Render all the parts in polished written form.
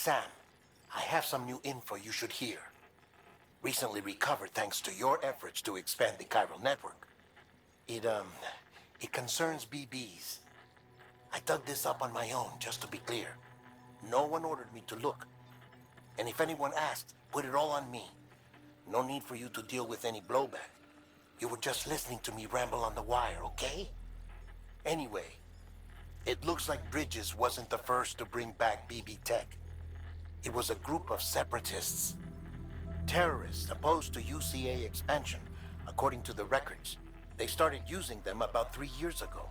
Sam, I have some new info you should hear. Recently recovered thanks to your efforts to expand the chiral network. It concerns BBs. I dug this up on my own, just to be clear. No one ordered me to look. And if anyone asked, put it all on me. No need for you to deal with any blowback. You were just listening to me ramble on the wire, okay? Anyway, it looks like Bridges wasn't the first to bring back BB tech. It was a group of separatists. Terrorists opposed to UCA expansion, according to the records. They started using them about 3 years ago.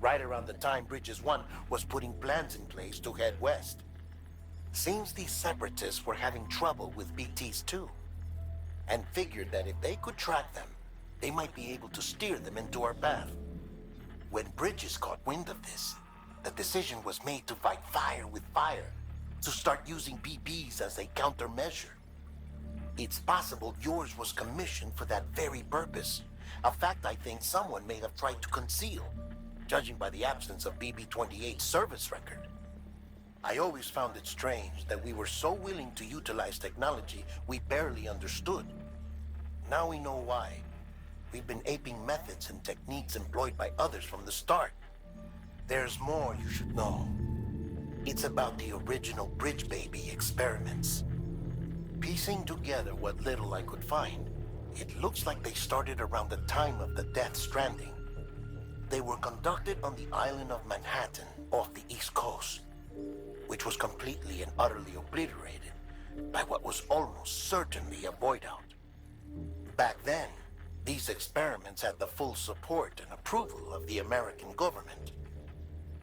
Right around the time Bridges 1 was putting plans in place to head west. Seems these separatists were having trouble with BTs too, and figured that if they could track them, they might be able to steer them into our path. When Bridges caught wind of this, the decision was made to fight fire with fire, to start using BBs as a countermeasure. It's possible yours was commissioned for that very purpose, a fact I think someone may have tried to conceal, judging by the absence of BB-28's service record. I always found it strange that we were so willing to utilize technology we barely understood. Now we know why. We've been aping methods and techniques employed by others from the start. There's more you should know. It's about the original Bridge Baby experiments. Piecing together what little I could find, it looks like they started around the time of the Death Stranding. They were conducted on the island of Manhattan off the East Coast, which was completely and utterly obliterated by what was almost certainly a void-out. Back then, these experiments had the full support and approval of the American government.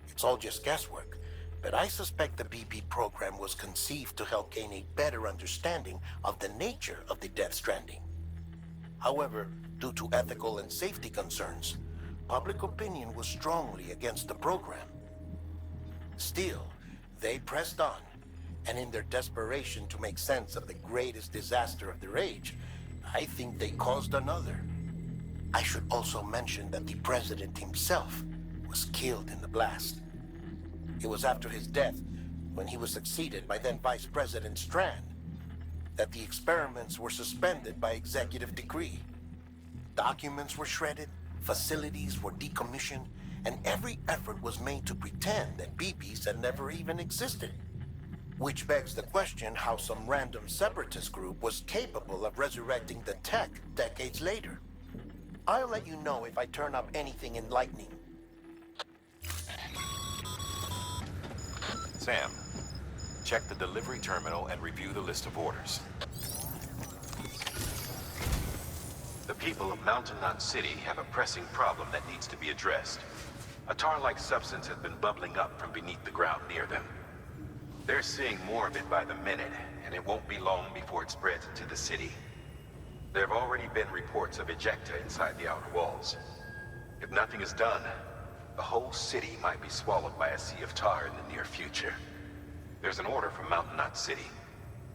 It's all just guesswork, but I suspect the BB program was conceived to help gain a better understanding of the nature of the Death Stranding. However, due to ethical and safety concerns, public opinion was strongly against the program. Still, they pressed on, and in their desperation to make sense of the greatest disaster of their age, I think they caused another. I should also mention that the president himself was killed in the blast. It was after his death, when he was succeeded by then Vice President Strand, that the experiments were suspended by executive decree. Documents were shredded, facilities were decommissioned, and every effort was made to pretend that BBs had never even existed. Which begs the question how some random separatist group was capable of resurrecting the tech decades later. I'll let you know if I turn up anything enlightening. Sam, check the delivery terminal and review the list of orders. The people of Mountain Knot City have a pressing problem that needs to be addressed. A tar-like substance has been bubbling up from beneath the ground near them. They're seeing more of it by the minute, and it won't be long before it spreads into the city. There have already been reports of ejecta inside the outer walls. If nothing is done, the whole city might be swallowed by a sea of tar in the near future. There's an order from Mountain Knot City.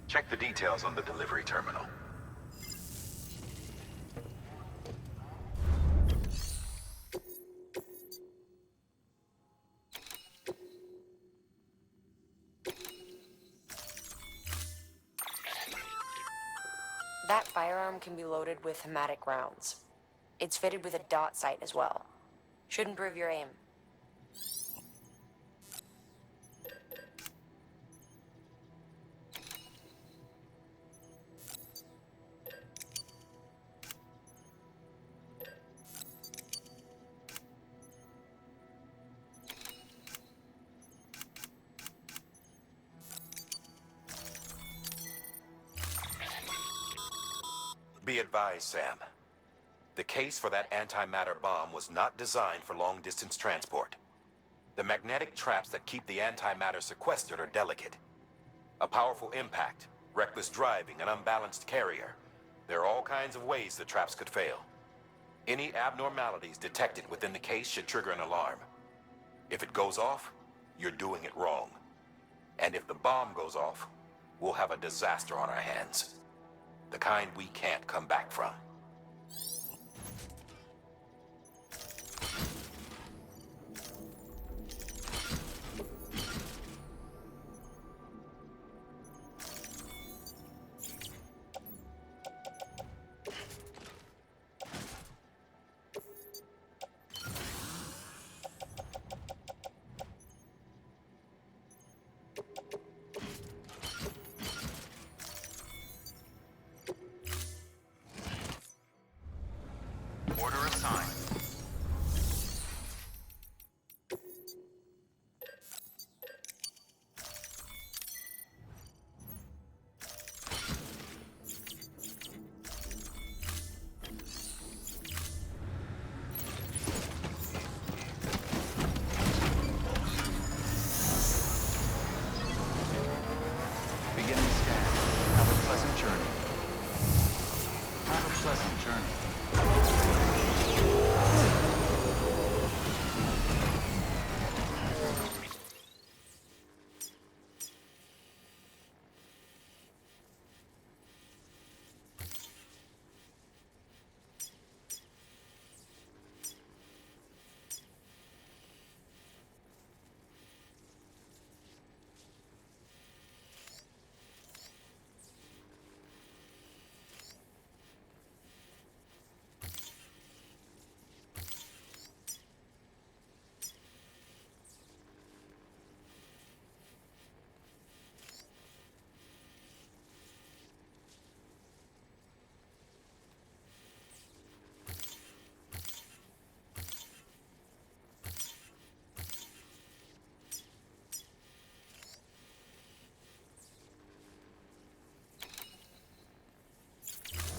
Check the details on the delivery terminal. That firearm can be loaded with hematic rounds. It's fitted with a dot sight as well. Should improve your aim. Be advised, Sam. The case for that antimatter bomb was not designed for long-distance transport. The magnetic traps that keep the antimatter sequestered are delicate. A powerful impact, reckless driving, an unbalanced carrier. There are all kinds of ways the traps could fail. Any abnormalities detected within the case should trigger an alarm. If it goes off, you're doing it wrong. And if the bomb goes off, we'll have a disaster on our hands. The kind we can't come back from. time. Beginning scan. Have a pleasant journey. Have a pleasant journey.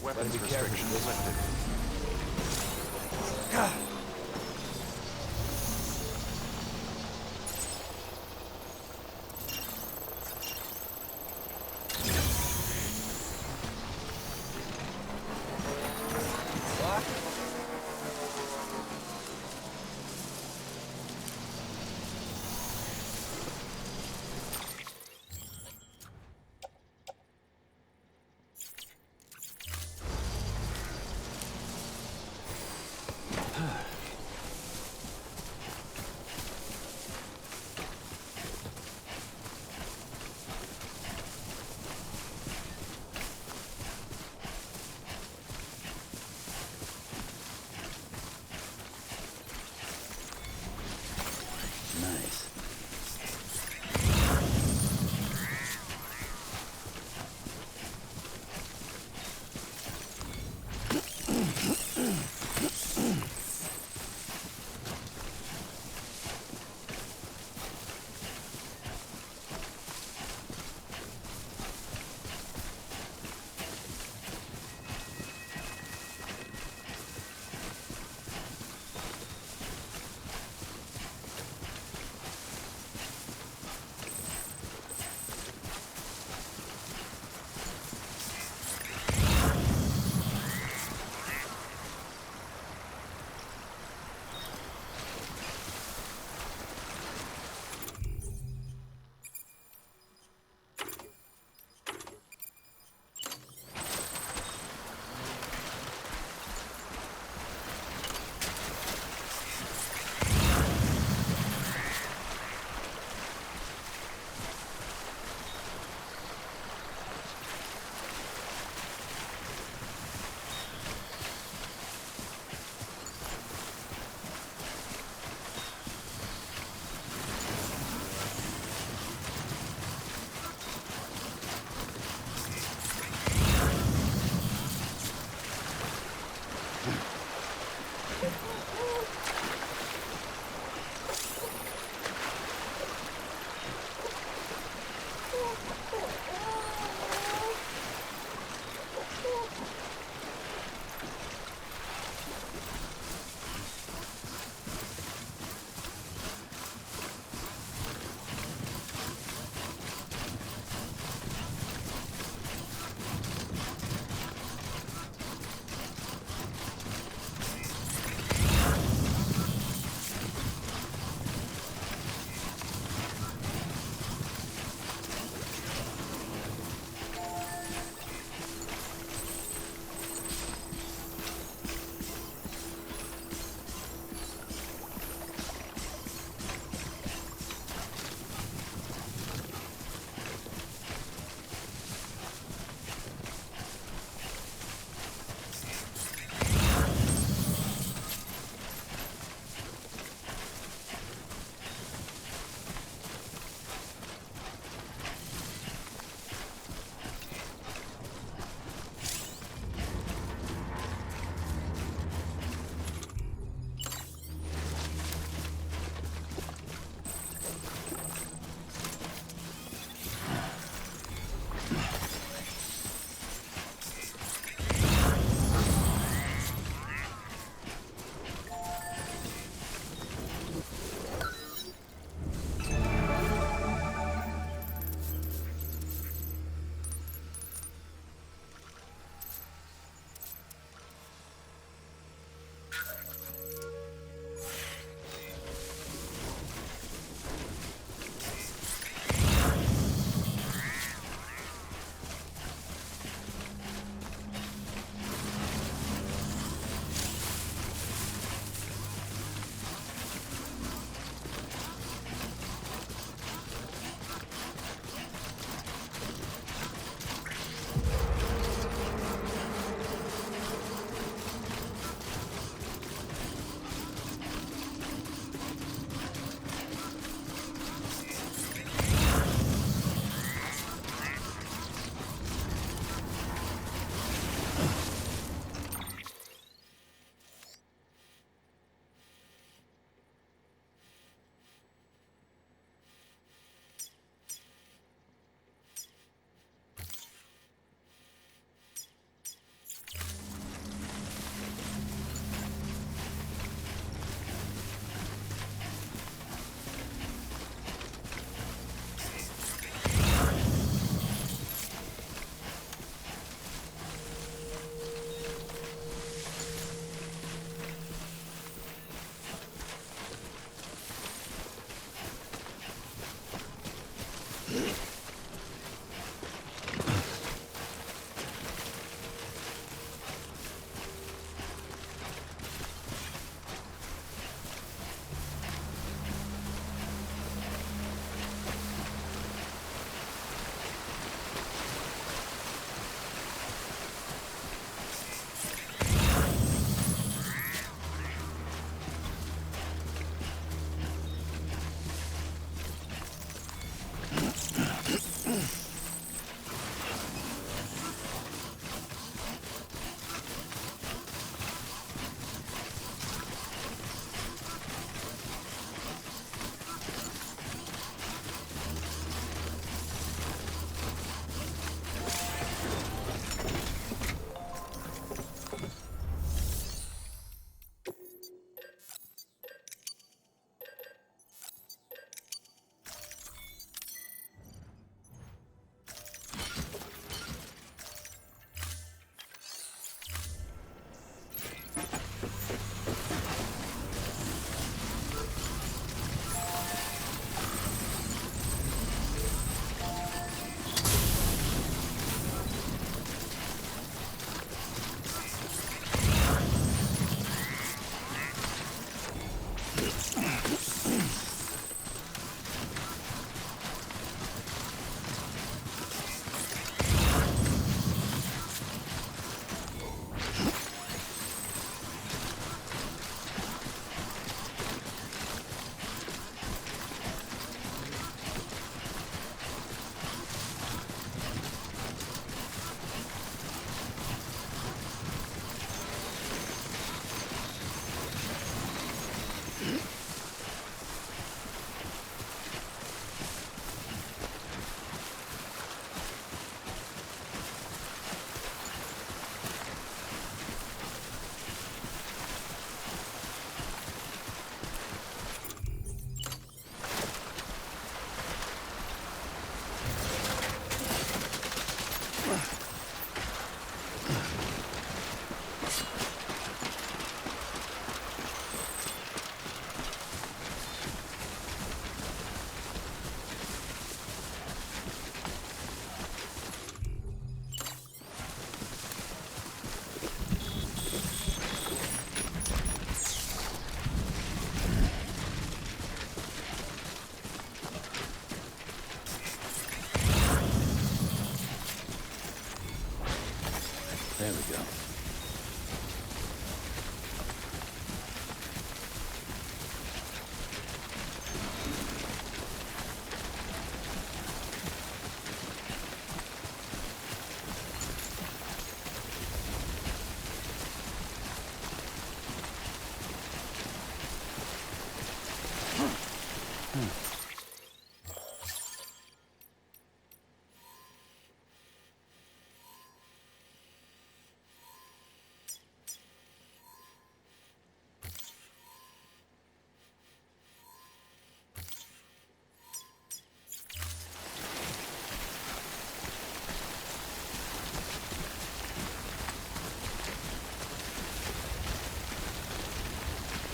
Weapons restrictions lifted.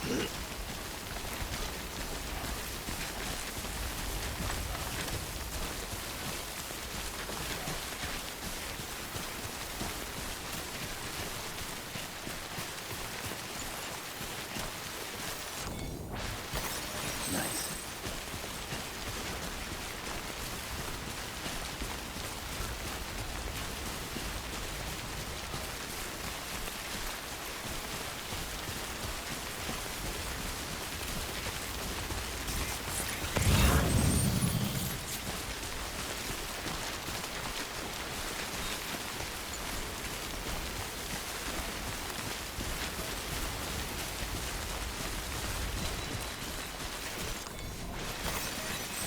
Nice.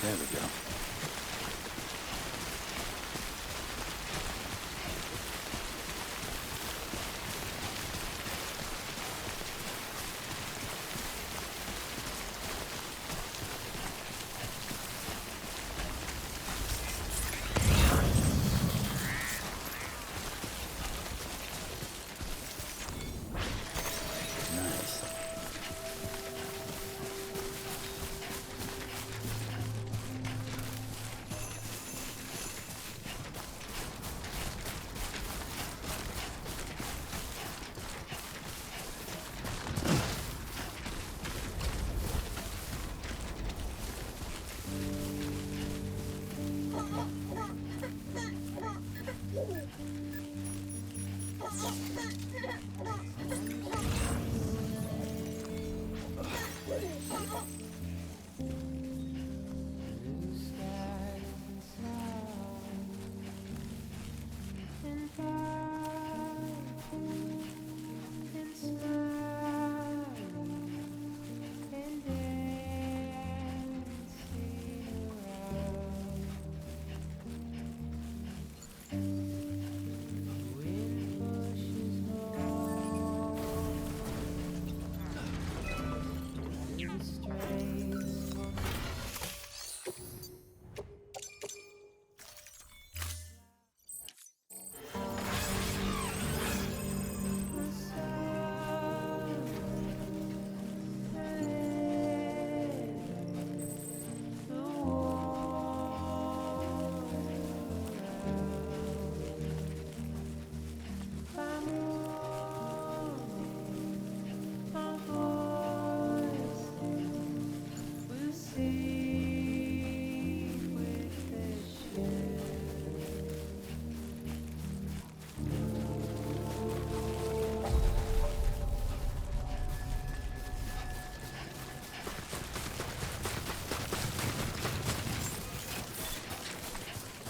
There we go. Nice.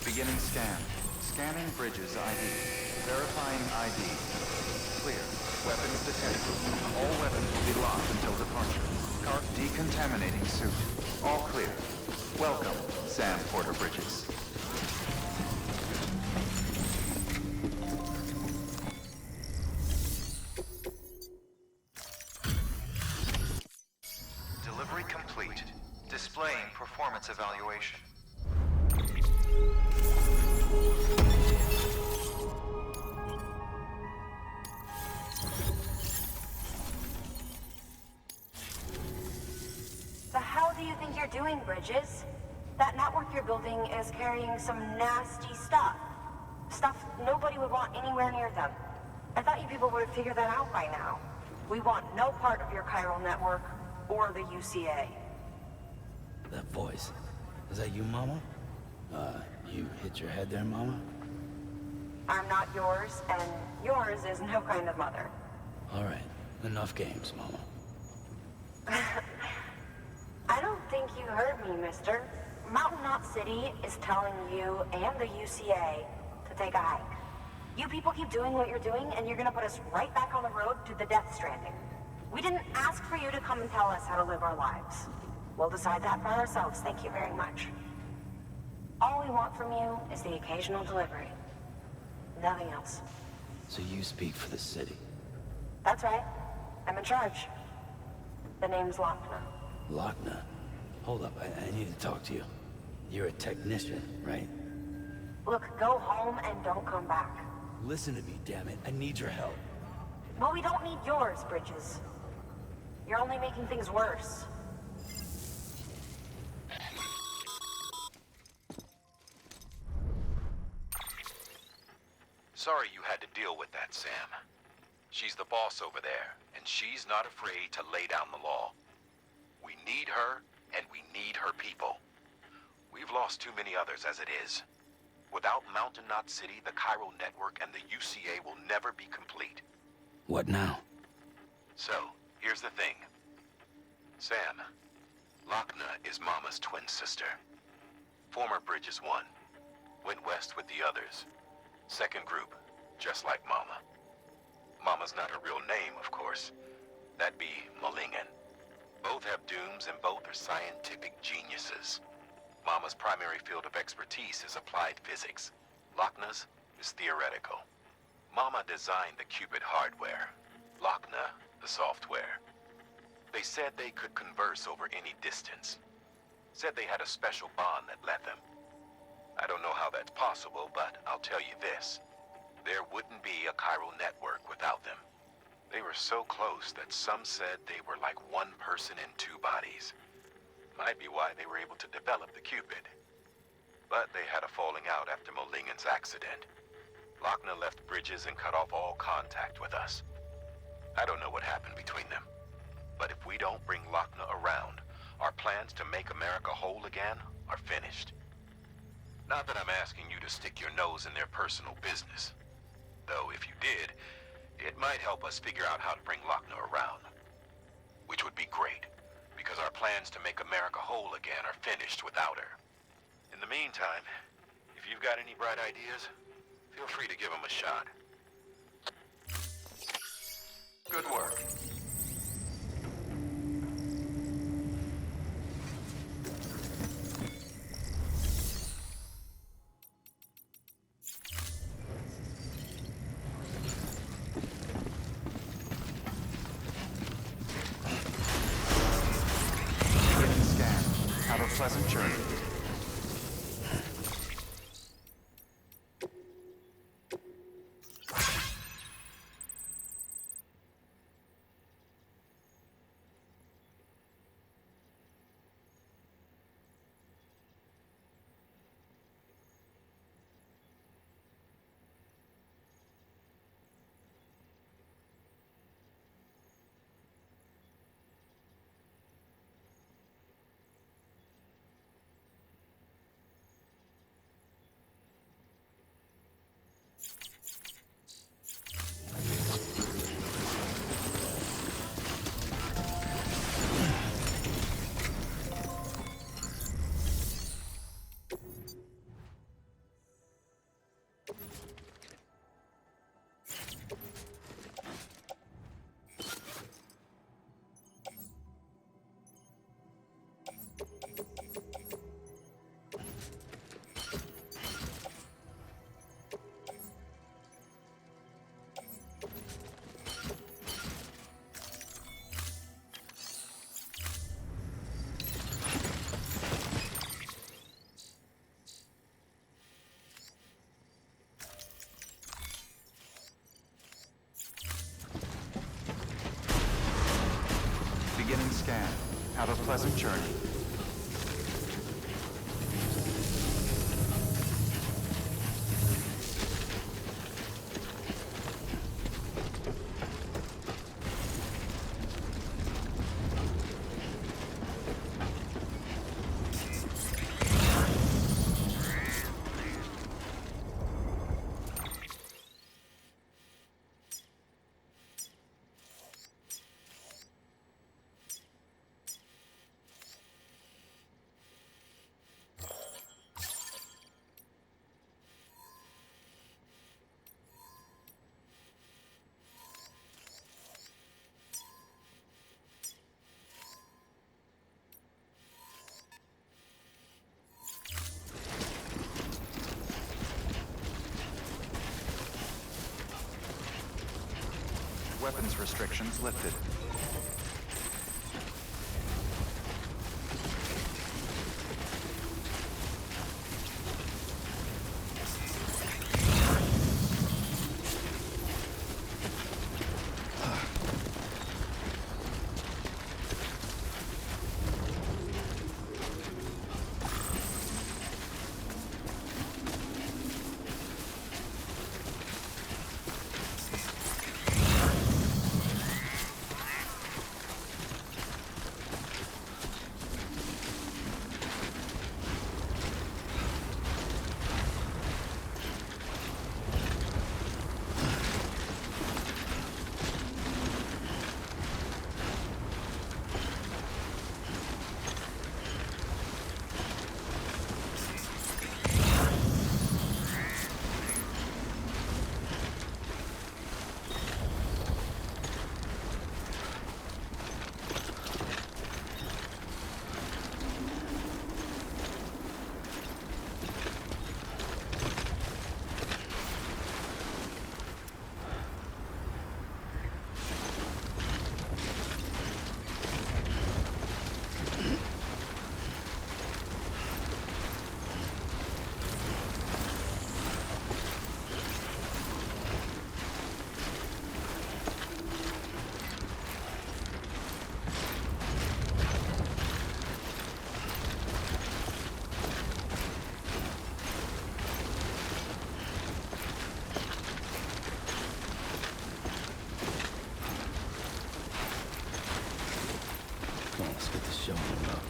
Beginning scan. Scanning Bridges ID. Verifying ID. Clear. Weapons detected. All weapons will be locked until departure. Cart decontaminating suit. All clear. Welcome, Sam Porter Bridges. Delivery complete. Displaying performance evaluation. The hell do you think you're doing, Bridges? That network you're building is carrying some nasty stuff. Stuff nobody would want anywhere near them. I thought you people would have figured that out by now. We want no part of your chiral network or the UCA. That voice. Is that you, Mama? You hit your head there, Mama? I'm not yours, and yours is no kind of mother. All right. Enough games, Mama. I don't think you heard me, mister. Mountain Knot City is telling you and the UCA to take a hike. You people keep doing what you're doing, and you're gonna put us right back on the road to the death stranding. We didn't ask for you to come and tell us how to live our lives. We'll decide that for ourselves, thank you very much. All we want from you is the occasional delivery. Nothing else. So you speak for the city. That's right. I'm in charge. The name's Lochner. Lochner? Hold up, I need to talk to you. You're a technician, right? Look, go home and don't come back. Listen to me, damn it. I need your help. Well, we don't need yours, Bridges. You're only making things worse. Sorry you had to deal with that, Sam. She's the boss over there, and she's not afraid to lay down the law. We need her, and we need her people. We've lost too many others as it is. Without Mountain Knot City, the Chiral Network, and the UCA will never be complete. What now? So, here's the thing. Sam, Lochna is Mama's twin sister. Former Bridges 1. Went west with the others. Second group, just like Mama. Mama's not her real name, of course. That'd be Malingen. Both have dooms and both are scientific geniuses. Mama's primary field of expertise is applied physics. Lochna's is theoretical. Mama designed the Cupid hardware. Lochna, the software. They said they could converse over any distance. Said they had a special bond that let them. I don't know how that's possible, but I'll tell you this. There wouldn't be a chiral network without them. They were so close that some said they were like one person in two bodies. Might be why they were able to develop the Cupid. But they had a falling out after Molingen's accident. Lochna left Bridges and cut off all contact with us. I don't know what happened between them. But if we don't bring Lochna around, our plans to make America whole again are finished. Not that I'm asking you to stick your nose in their personal business. Though if you did, it might help us figure out how to bring Lochna around. Which would be great, because our plans to make America whole again are finished without her. In the meantime, if you've got any bright ideas, feel free to give them a shot. Good work. Have a pleasant journey. Beginning scan. Have a pleasant journey. Weapons restrictions lifted. Let's get the show on up.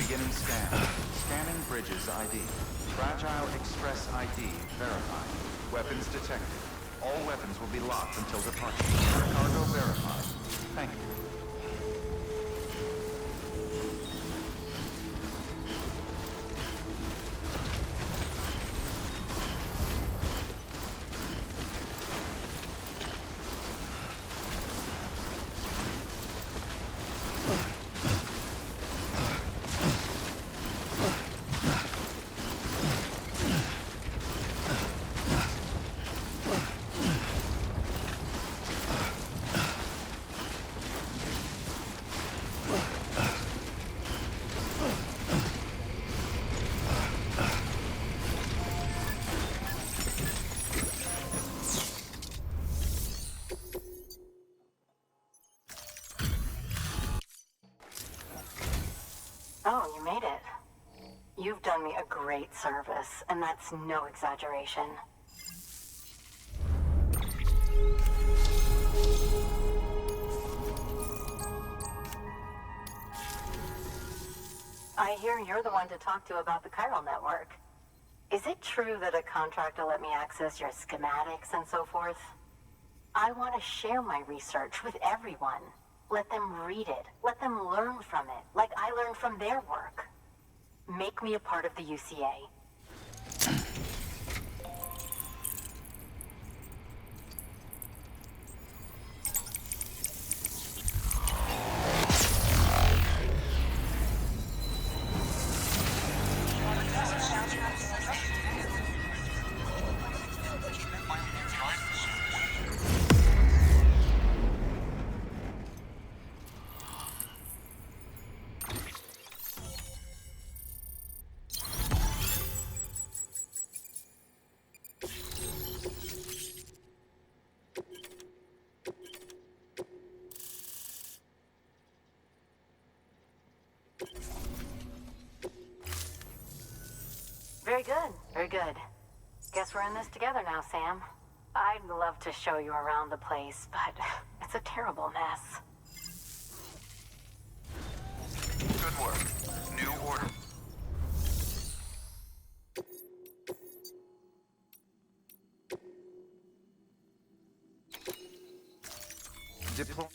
Beginning scan. Scanning bridges ID. Fragile Express ID verified. Weapons detected. All weapons will be locked until departure. Cargo verified. Thank you. Oh, you made it. You've done me a great service, and that's no exaggeration. I hear you're the one to talk to about the chiral network. Is it true that a contract will let me access your schematics and so forth? I want to share my research with everyone. Let them read it. Let them learn from it, like I learned from their work. Make me a part of the UCA. Very good, very good. Guess we're in this together now, Sam. I'd love to show you around the place, but it's a terrible mess. Good work. New order. Deploy.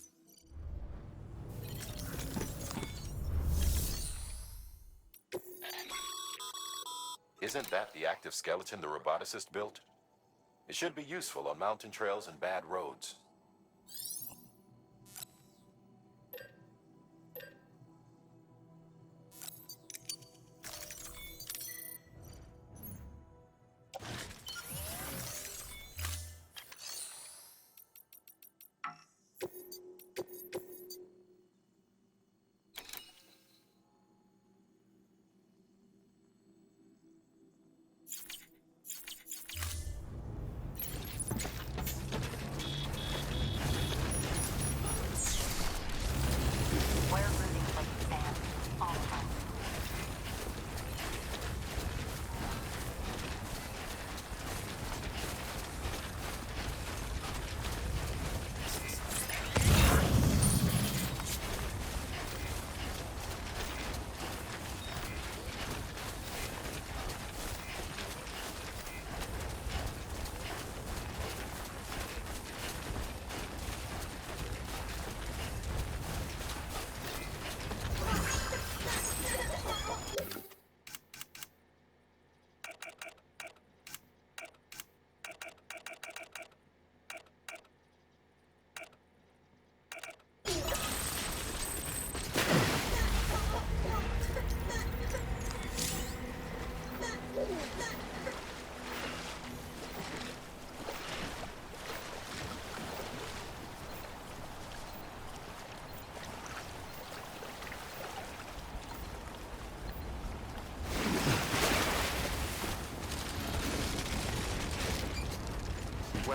Isn't that the active skeleton the roboticist built? It should be useful on mountain trails and bad roads.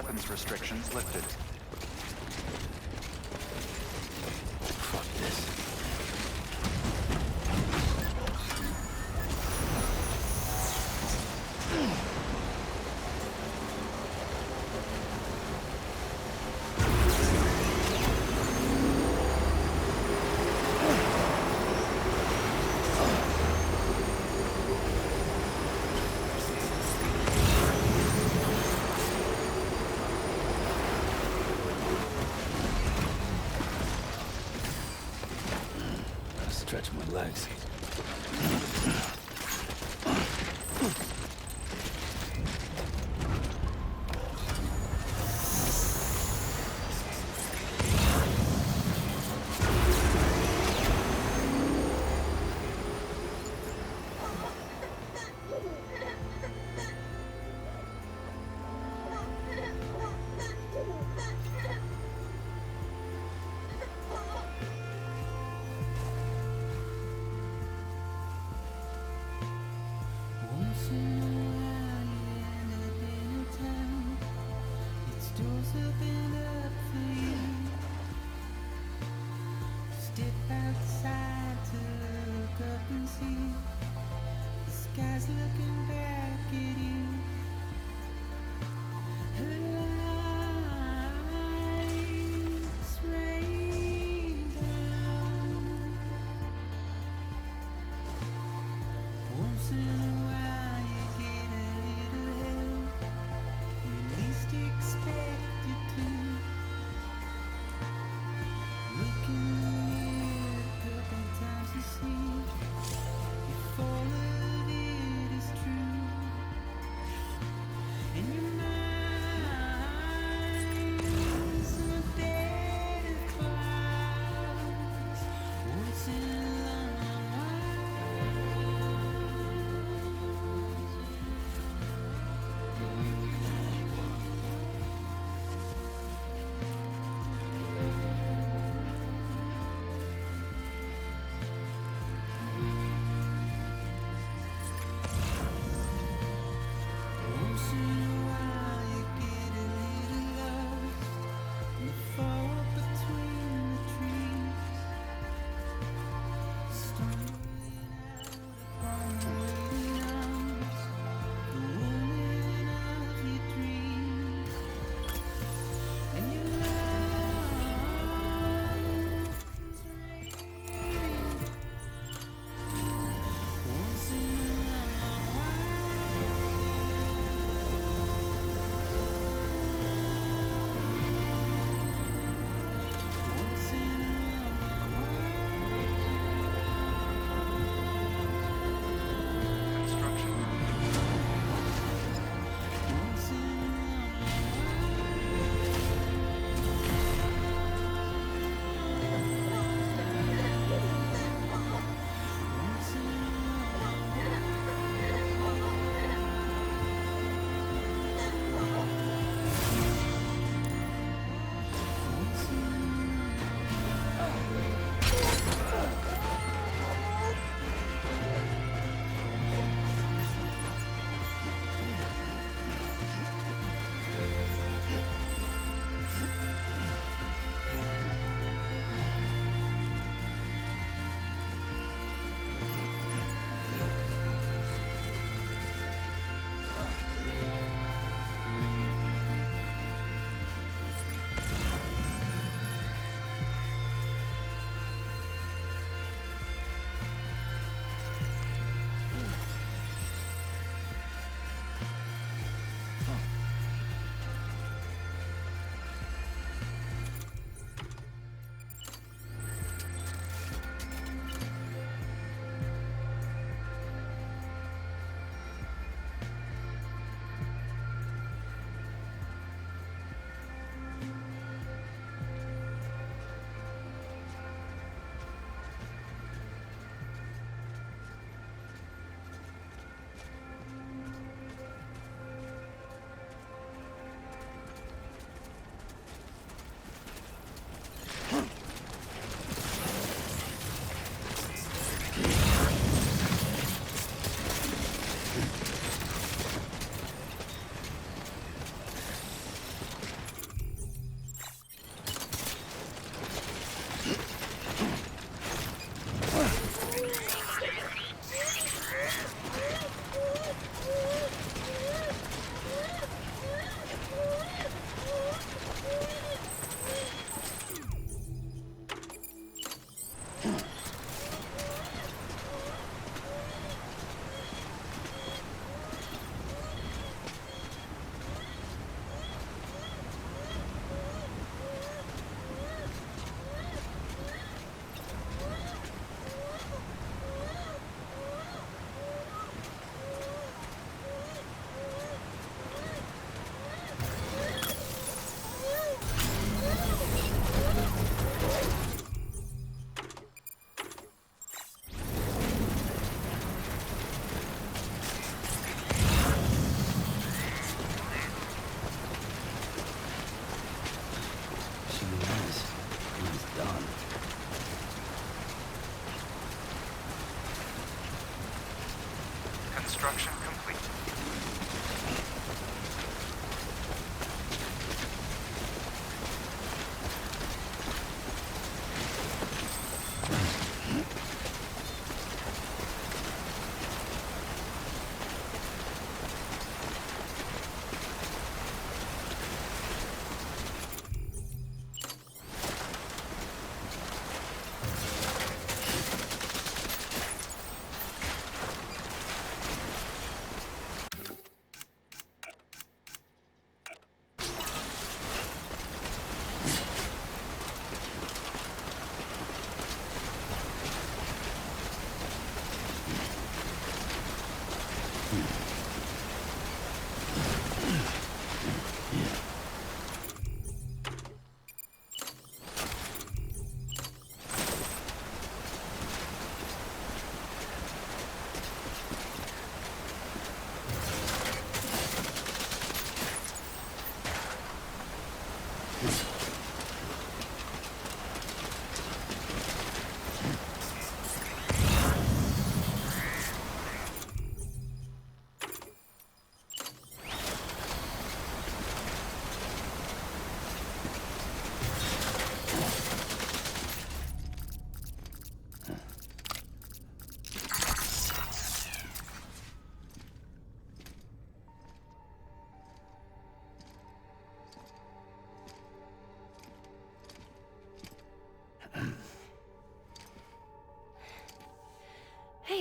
weapons restrictions lifted. Fuck this. Stretch my legs.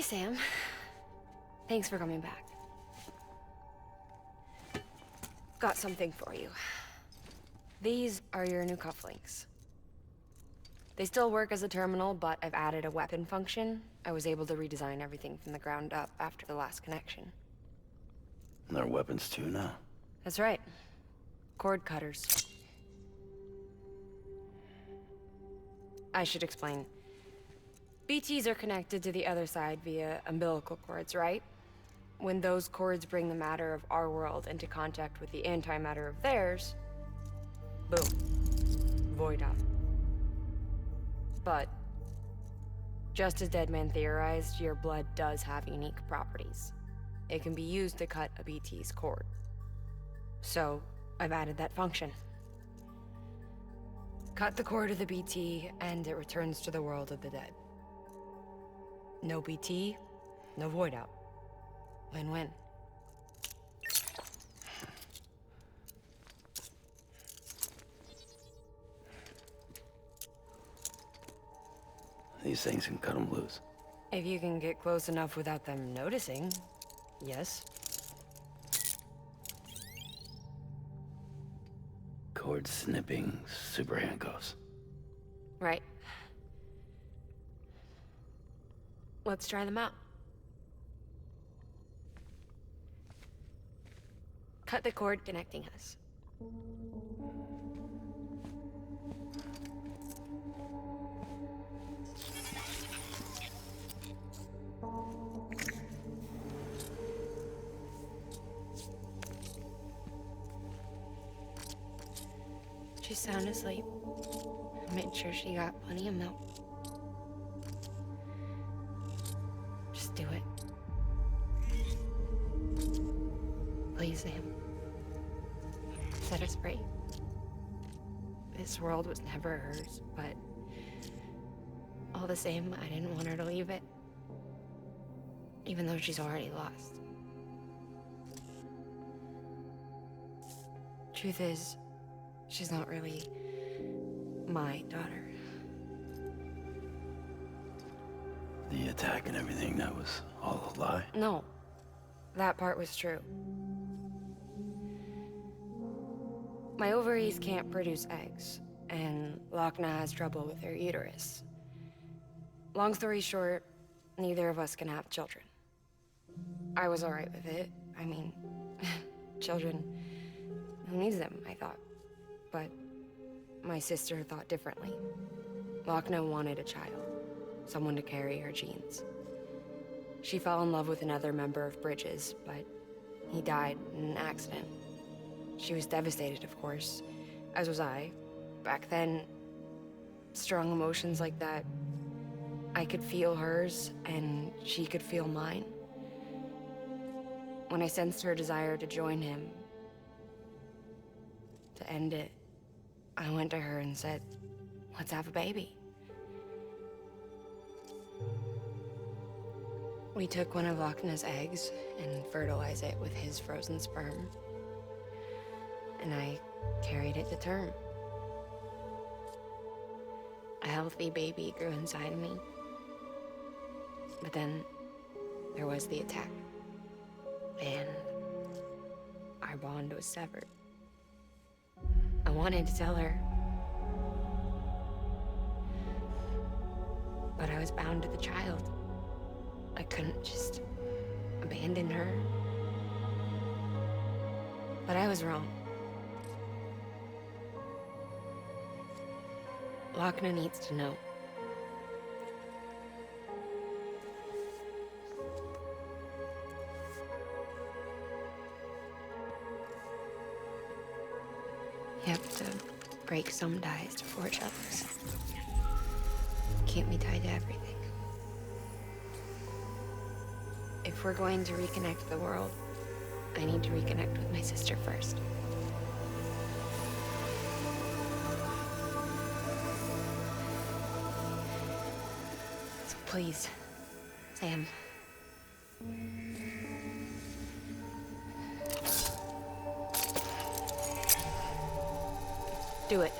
Sam. Thanks for coming back. Got something for you. These are your new cufflinks. They still work as a terminal, but I've added a weapon function. I was able to redesign everything from the ground up after the last connection. And they're weapons too now. That's right. Cord cutters. I should explain. BTs are connected to the other side via umbilical cords, right? When those cords bring the matter of our world into contact with the antimatter of theirs, boom. Void out. But, just as Deadman theorized, your blood does have unique properties. It can be used to cut a BT's cord. So, I've added that function. Cut the cord of the BT, and it returns to the world of the dead. No BT, no void out. Win-win. These things can cut them loose. If you can get close enough without them noticing, yes. Cord snipping super handcuffs. Right. Let's try them out. Cut the cord connecting us. She's sound asleep. I made sure she got plenty of milk. Just do it. Please, Sam. Set us free. This world was never hers, but all the same, I didn't want her to leave it. Even though she's already lost. Truth is, she's not really my daughter. The attack and everything, that was all a lie? No, that part was true. My ovaries can't produce eggs, and Lochna has trouble with her uterus. Long story short, neither of us can have children. I was alright with it. I mean, children, who needs them, I thought. But my sister thought differently. Lochna wanted a child, someone to carry her genes. She fell in love with another member of Bridges, but he died in an accident. She was devastated, of course, as was I. Back then, strong emotions like that, I could feel hers, and she could feel mine. When I sensed her desire to join him, to end it, I went to her and said, let's have a baby. We took one of Lochna's eggs and fertilized it with his frozen sperm. And I carried it to term. A healthy baby grew inside me. But then there was the attack. And our bond was severed. I wanted to tell her. But I was bound to the child. I couldn't just abandon her. But I was wrong. Lochna needs to know. You have to break some ties to forge others. Can't be tied to everything. If we're going to reconnect the world, I need to reconnect with my sister first. So please, Sam. Do it.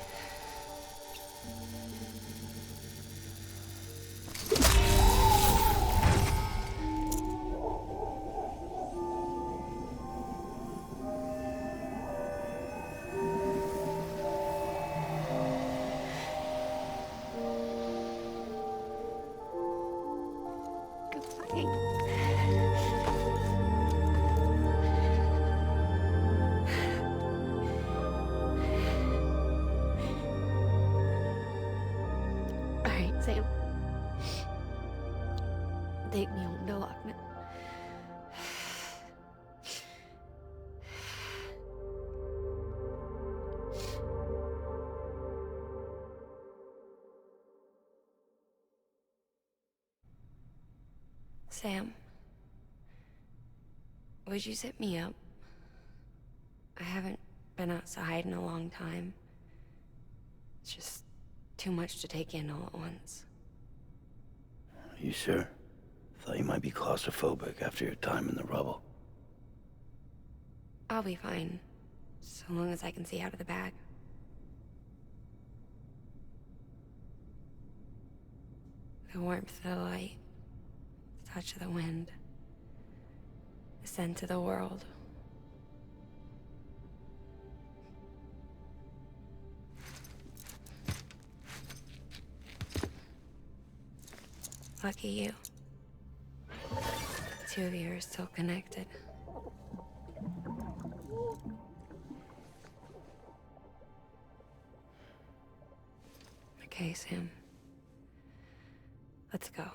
Sam. Take me home to Lockman. Sam, would you set me up? I haven't been outside in a long time. It's just too much to take in all at once. You sure? Thought you might be claustrophobic after your time in the rubble. I'll be fine, so long as I can see out of the bag. The warmth of the light, the touch of the wind, the scent of the world. Lucky you. The two of you are still connected. Okay, Sam. Let's go.